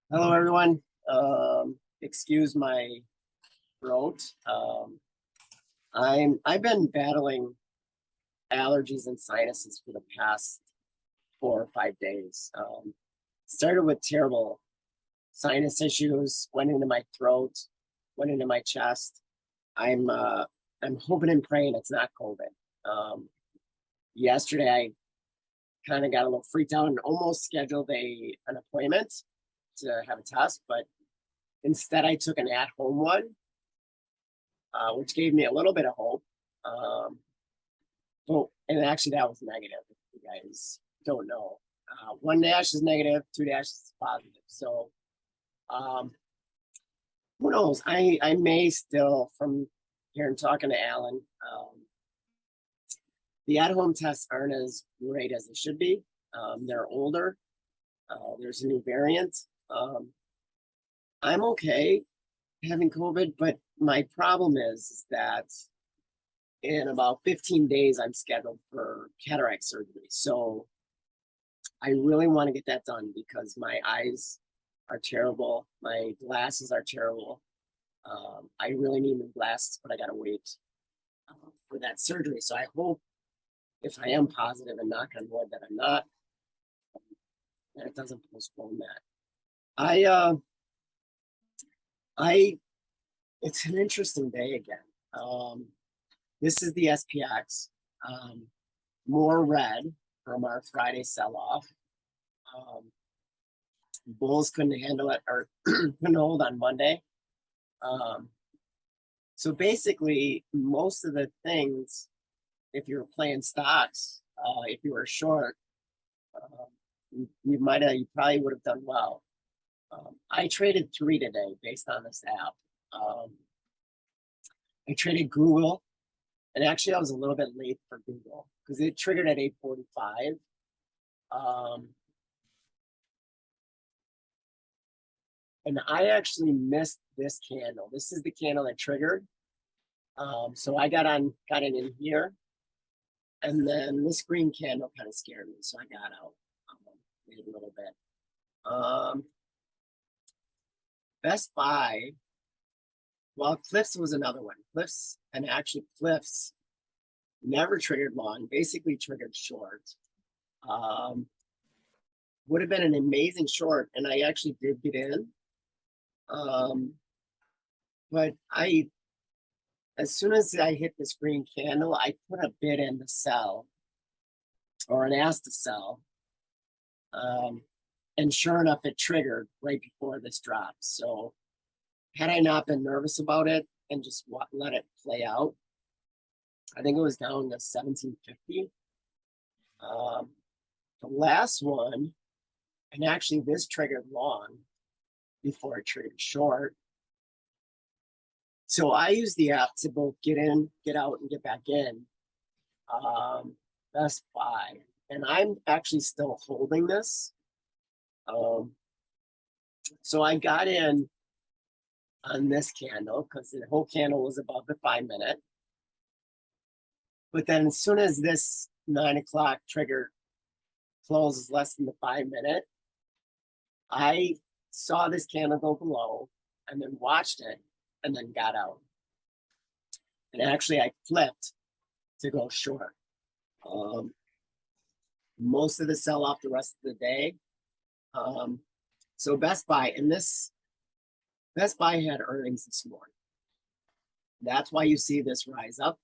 Hello, everyone. Excuse my throat. I've been battling allergies and sinuses for the past 4 or 5 days. Started with terrible sinus issues, went into my throat, went into my chest. I'm hoping and praying it's not COVID. Yesterday I kind of got a little freaked out and almost scheduled an appointment to have a test, but instead I took an at-home one, which gave me a little bit of hope. And actually that was negative, if you guys don't know. One dash is negative, 2 dashes is positive. So who knows? I may still, from here and talking to Alan, the at-home tests aren't as great as they should be. They're older. There's a new variant. I'm okay having COVID, but my problem is that in about 15 days, I'm scheduled for cataract surgery. So I really want to get that done because my eyes are terrible. My glasses are terrible. I really need new glasses, but I got to wait for that surgery. So I hope if I am positive and knock on wood that I'm not, that it doesn't postpone that. It's an interesting day again. This is the SPX, more red from our Friday sell-off. Bulls couldn't handle it or couldn't hold on Monday. So basically, most of the things, if you were playing stocks, if you were short, you probably would have done well. I traded 3 today based on this app. I traded Google, and actually I was a little bit late for Google because it triggered at 8:45. And I actually missed this candle. This is the candle that triggered. So I got it in here, and then this green candle kind of scared me, so I got out a little bit. Best Buy, well, Cliffs was another one. Cliffs never triggered long, basically triggered short. Would have been an amazing short, and I actually did get in. But as soon as I hit this green candle, I put a bid in to sell, or an ask to sell. And sure enough, it triggered right before this drop. So had I not been nervous about it and just let it play out, I think it was down to 1750. The last one, and actually this triggered long before it triggered short. So I use the app to both get in, get out, and get back in. Best Buy. And I'm actually still holding this. So I got in on this candle because the whole candle was above the 5-minute. But then as soon as this 9 o'clock trigger closes less than the 5-minute, I saw this candle go below and then watched it and then got out. And actually I flipped to go short. Most of the sell off the rest of the day. So Best Buy, and Best Buy had earnings this morning. That's why you see this rise up.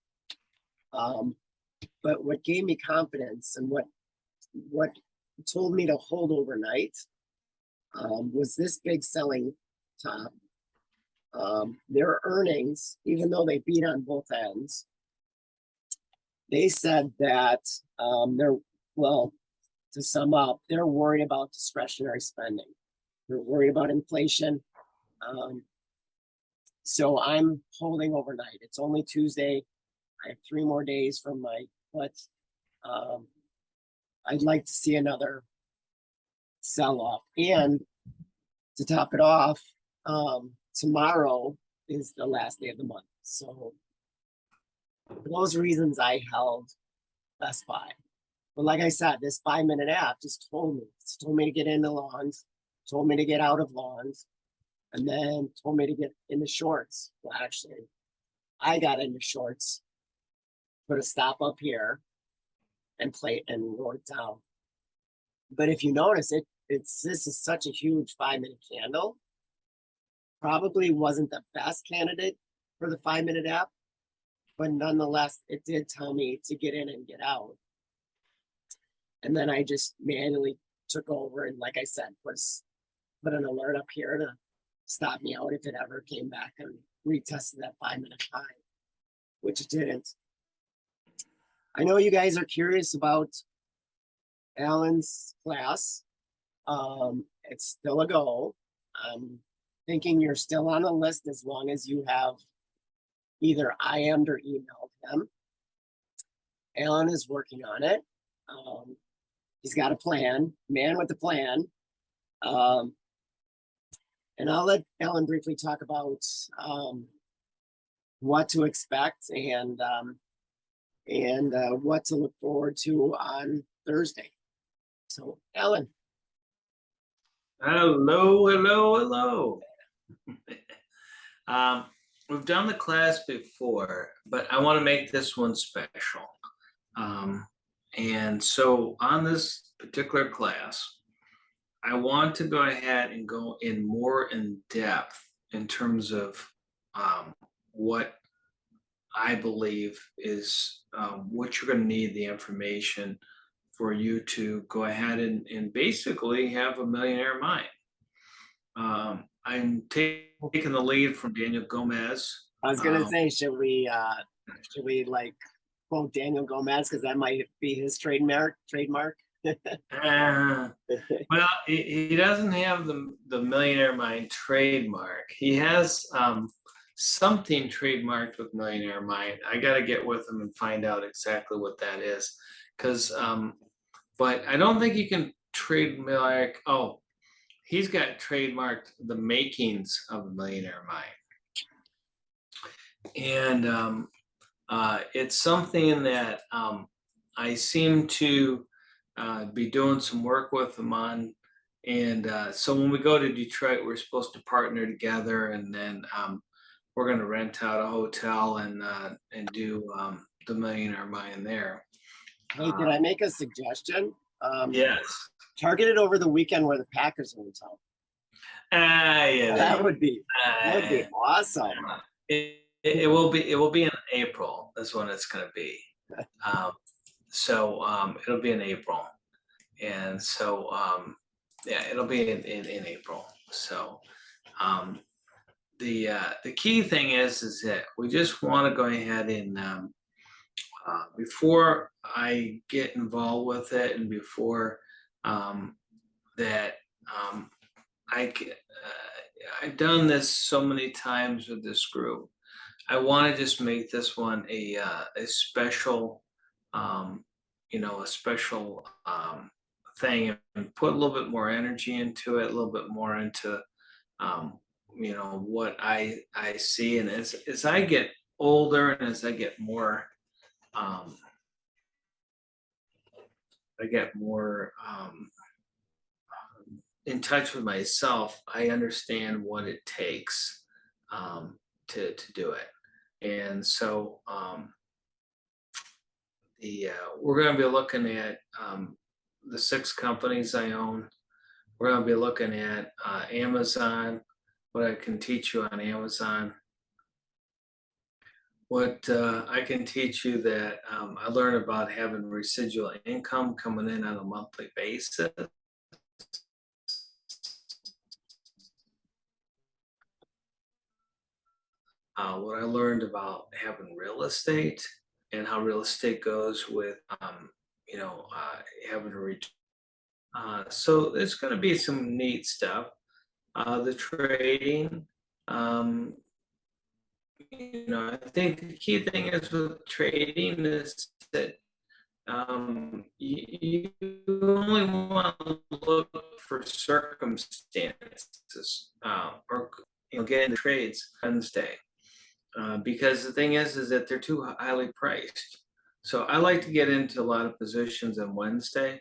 But what gave me confidence and what told me to hold overnight was this big selling top. Their earnings, even though they beat on both ends, they said that to sum up, they're worried about discretionary spending. They're worried about inflation. So I'm holding overnight. It's only Tuesday. I have 3 more days from my put. I'd like to see another sell-off. And to top it off, tomorrow is the last day of the month. So for those reasons, I held Best Buy. But like I said, this 5-minute app just told me to get in the longs. told me to get out of lawns, and then told me to get into shorts. Well, actually, I got into shorts, put a stop up here, and play and wrote it down. But if you notice this is such a huge 5-minute candle. Probably wasn't the best candidate for the 5-minute app, but nonetheless, it did tell me to get in and get out. And then I just manually took over and, like I said, put an alert up here to stop me out if it ever came back and retested that 5-minute high, which it didn't. I know you guys are curious about Alan's class. It's still a go. I'm thinking you're still on the list as long as you have either IM'd or emailed him. Alan is working on it. He's got a plan, man with a plan. And I'll let Alan briefly talk about what to expect and what to look forward to on Thursday. So, Alan. Hello, hello, hello. We've done the class before, but I want to make this one special. And so on this particular class, I want to go ahead and go in more in depth in terms of what I believe is what you're going to need the information for you to go ahead and basically have a millionaire mind. I'm taking the lead from Daniel Gomez. I was gonna say, should we like quote Daniel Gomez, because that might be his trademark? Well, he doesn't have the millionaire mind trademark. He has something trademarked with millionaire mind. I got to get with him and find out exactly what that is, because but I don't think you can trademark. Oh, he's got trademarked the makings of a millionaire mind, and it's something that I seem to be doing some work with him on. And so when we go to Detroit, we're supposed to partner together, and then we're going to rent out a hotel and do the millionaire mind there. Hey, can I make a suggestion? Yes. Target it over the weekend where the Packers are in town. Yeah, that would be awesome. It will be in April. That's when it's going to be. So it'll be in April, and so yeah, it'll be in April. So the key thing is that we just want to go ahead and before I get involved with it, and before that I've done this so many times with this group. I want to just make this one a special, a special thing, and put a little bit more energy into it, a little bit more into, what I see. And as I get older and as I get more, in touch with myself, I understand what it takes to do it. And so we're going to be looking at the 6 companies I own. We're going to be looking at Amazon, what I can teach you on Amazon, what I can teach you that I learned about having residual income coming in on a monthly basis. What I learned about having real estate, and how real estate goes with, having a return. So it's going to be some neat stuff. The trading, I think the key thing is with trading is that you only want to look for circumstances, or get into trades Wednesday. Because the thing is that they're too highly priced. So I like to get into a lot of positions on Wednesday.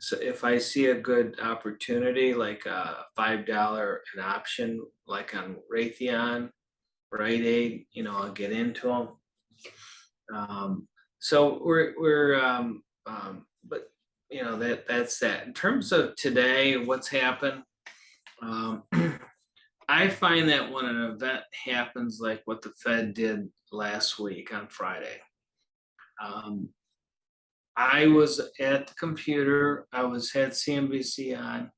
So if I see a good opportunity, like a $5 an option, like on Raytheon, Rite Aid, I'll get into them. So but that's that. In terms of today, what's happened, um, I find that when an event happens like what the Fed did last week on Friday, um, I was at the computer, had CNBC on,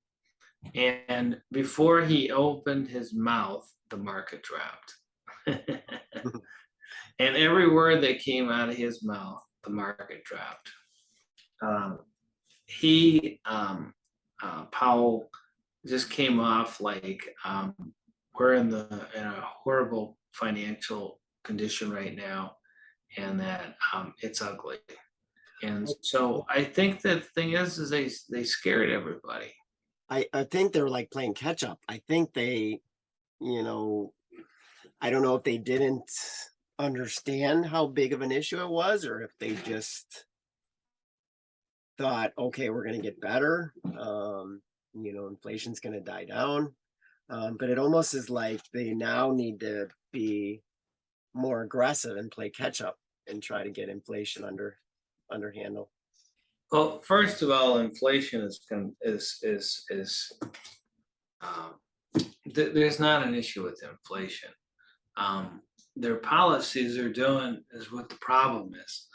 and before he opened his mouth, the market dropped. And every word that came out of his mouth, the market dropped. Powell just came off like we're in a horrible financial condition right now, and that it's ugly. And so I think that the thing is they scared everybody. I think they're like playing catch up. I think they, I don't know if they didn't understand how big of an issue it was, or if they just thought, okay, we're going to get better. Inflation's going to die down. But it almost is like they now need to be more aggressive and play catch up and try to get inflation under handle. Well, first of all, inflation there's not an issue with inflation. Their policies are doing is what the problem is.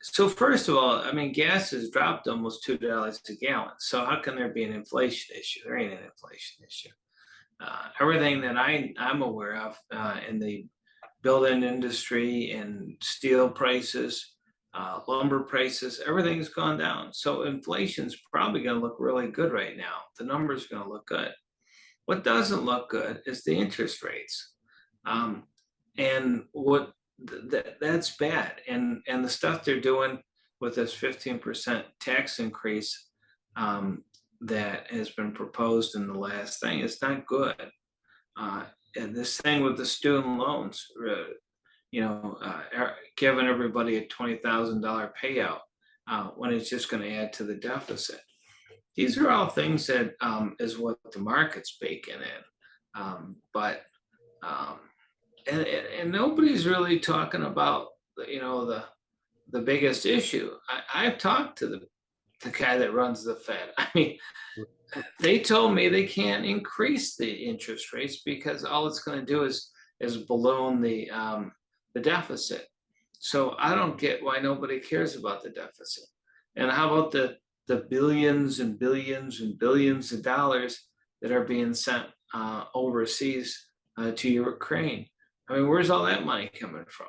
So first of all, I mean, gas has dropped almost $2 a gallon. So how can there be an inflation issue? There ain't an inflation issue. Everything that I'm aware of in the building industry and steel prices, lumber prices, everything's gone down. So inflation's probably going to look really good right now. The numbers are going to look good. What doesn't look good is the interest rates, and that's bad. And the stuff they're doing with this 15% tax increase that has been proposed in the last thing is not good. And this thing with the student loans, giving everybody a $20,000 payout when it's just going to add to the deficit. These are all things that is what the market's baking in, and nobody's really talking about the biggest issue. I've talked to the guy that runs the Fed. I mean, they told me they can't increase the interest rates because all it's going to do is balloon the deficit. So I don't get why nobody cares about the deficit. And how about the billions and billions and billions of dollars that are being sent overseas to Ukraine? I mean, where's all that money coming from?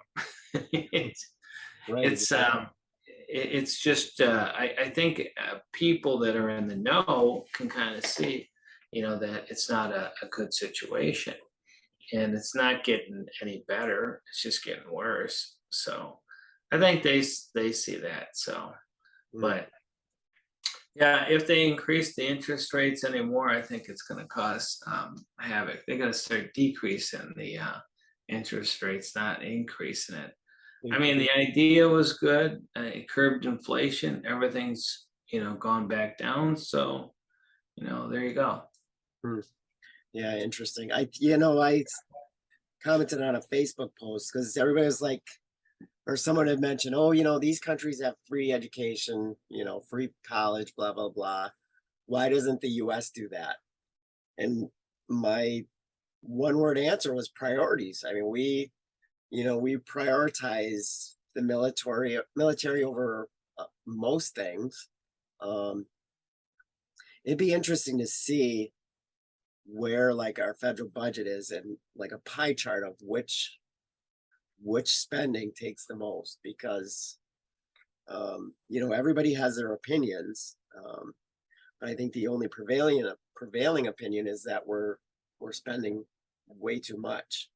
It's just I think people that are in the know can kind of see, that it's not a good situation, and it's not getting any better. It's just getting worse. So I think they see that. So, but yeah, if they increase the interest rates anymore, I think it's going to cause havoc. They're going to start decreasing the interest rates, not increasing it. I mean, the idea was good. It curbed inflation. Everything's, gone back down. So, there you go. Yeah, interesting. I commented on a Facebook post because everybody was like, or someone had mentioned, oh, these countries have free education, free college, blah, blah, blah. Why doesn't the US do that? And my one word answer was priorities. I mean, we prioritize the military over most things. It'd be interesting to see where like our federal budget is and like a pie chart of which spending takes the most, because everybody has their opinions, but I think the only prevailing opinion is that we're spending way too much.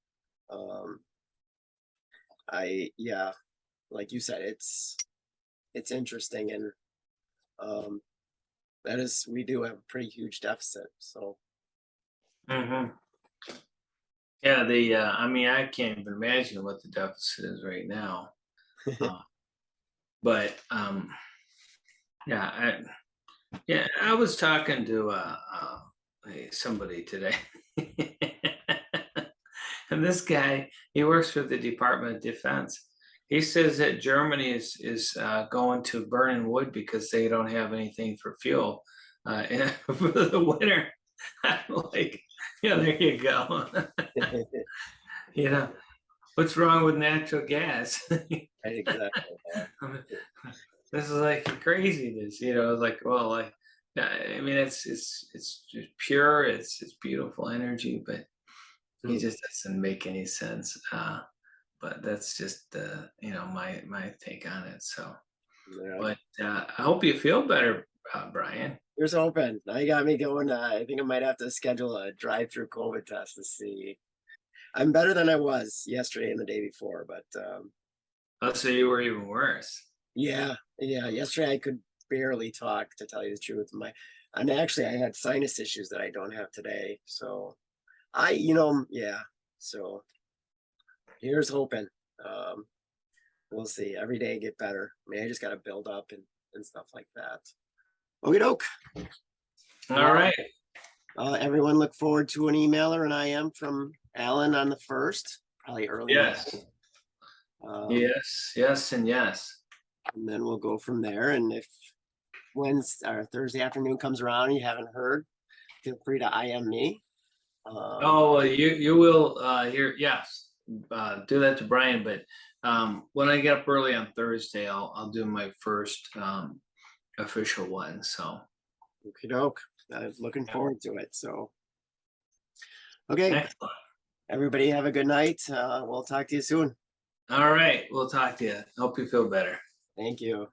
Like you said, it's interesting, and we do have a pretty huge deficit. So yeah, I mean, I can't even imagine what the deficit is right now. But yeah, I was talking to somebody today. And this guy, he works for the Department of Defense. He says that Germany is going to burning wood because they don't have anything for fuel for the winter. I'm like, yeah, there you go. You know, what's wrong with natural gas? Exactly. This is like craziness, like, well, like, I mean, it's just pure, it's beautiful energy, but it just doesn't make any sense. But that's just my take on it. So, Yeah. but I hope you feel better, Brian. Here's hoping. Now you got me going. I think I might have to schedule a drive-through COVID test to see. I'm better than I was yesterday and the day before, but Oh, so you were even worse. yeah. Yesterday I could barely talk, to tell you the truth. And actually I had sinus issues that I don't have today. So yeah. So here's hoping. We'll see. Every day get better. I mean, I just got to build up and stuff like that. Okie doke. All right. Everyone look forward to an email or an IM from Alan on the 1st, probably early. Yes. Yes, and yes. And then we'll go from there. And if Wednesday or Thursday afternoon comes around and you haven't heard, feel free to IM me. Oh, well, you will hear, yes, do that to Brian, but when I get up early on Thursday, I'll do my first official one. So Okie doke. I'm looking forward to it. So okay. excellent. Everybody have a good night. We'll talk to you soon. All right, we'll talk to you. Hope you feel better. Thank you.